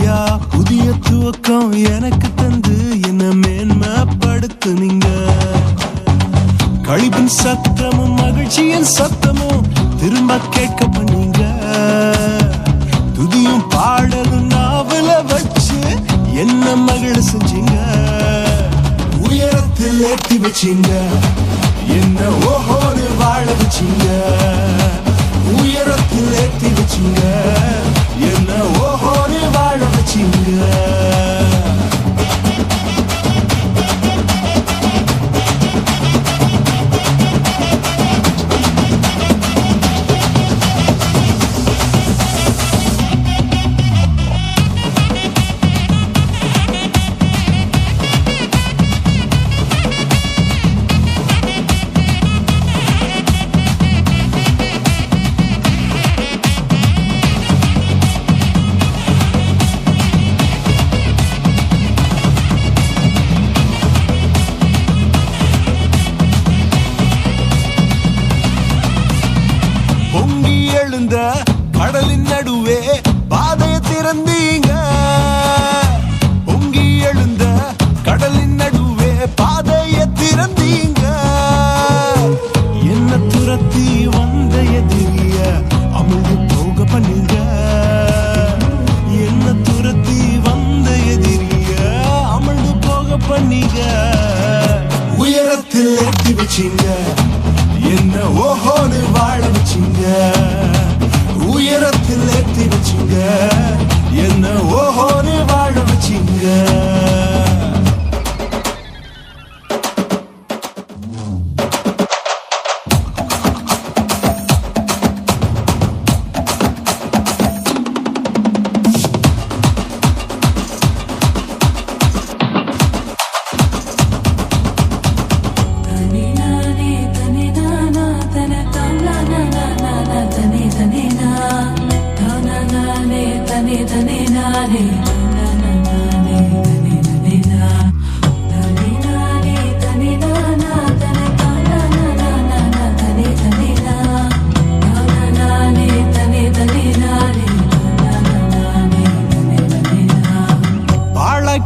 ஐயா புதிய துவக்கம் எனக்கு தந்து என்ன மேன்மைப்படுத்துனீங்க. கழிப்பின் சத்தமும் மகிழ்ச்சியின் சத்தமும் திரும்ப கேட்க பண்ணீங்க. துதியும் பாடலும் நாவல வச்சு என்ன மகிழ செஞ்சீங்க. உயரத்தில் ஏற்றி வச்சீங்க, என்ன ஓஹோன்னு வாழ வச்சீங்க. உயரத்தில் ஏற்றி வச்சீங்க, என்ன ஓஹோன்னு வாழ வச்சீங்க. பொங்கி எழுந்த கடலின் நடுவே பாதையை திறந்தீங்க. பொங்கி எழுந்த கடலின் நடுவே பாதையை திறந்தீங்க. என்ன துரத்தி வந்த எதிரிய அமிழ்ந்து போக பண்ணீங்க. என்ன துரத்தி வந்த எதிரிய அமிழ்ந்து போக பண்ணீங்க. உயரத்தில் ஏற்றி வச்சீங்க, என்ன ஓஹோன்னு வாழ வச்சீங்க. உயரத்தில் ஏற்றி வச்சீங்க, என்ன ஓஹோன்னு வாழ வச்சீங்க.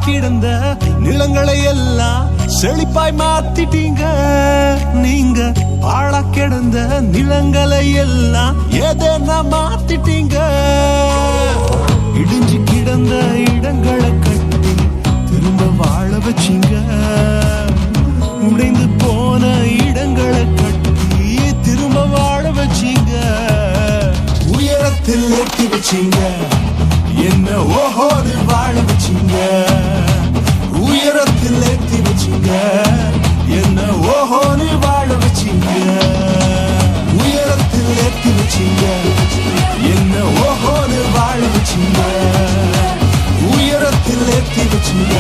கிடந்த நிலங்களை எல்லாம் செழிப்பாய் மாத்திட்டீங்க. நீங்க பாழா கிடந்த நிலங்களை எல்லாம் ஏதேனா மாத்திட்டீங்க. இடிஞ்சு கிடந்த இடங்களை கட்டி திரும்ப வாழ வச்சீங்க. உடைந்து போன இடங்களை கட்டி திரும்ப வாழ வச்சீங்க. உயரத்தில் ஏற்றி வச்சீங்க, என்ன ஓஹோன்னு வாழ வச்சீங்க. உயரத்தில் ஏற்றி வச்சீங்க, என்ன ஓஹோன்னு வாழ வச்சீங்க. உயரத்தில் ஏற்றி வச்சீங்க, என்ன ஓஹோன்னு வாழ வச்சீங்க. உயரத்தில் ஏற்றி வச்சீங்க.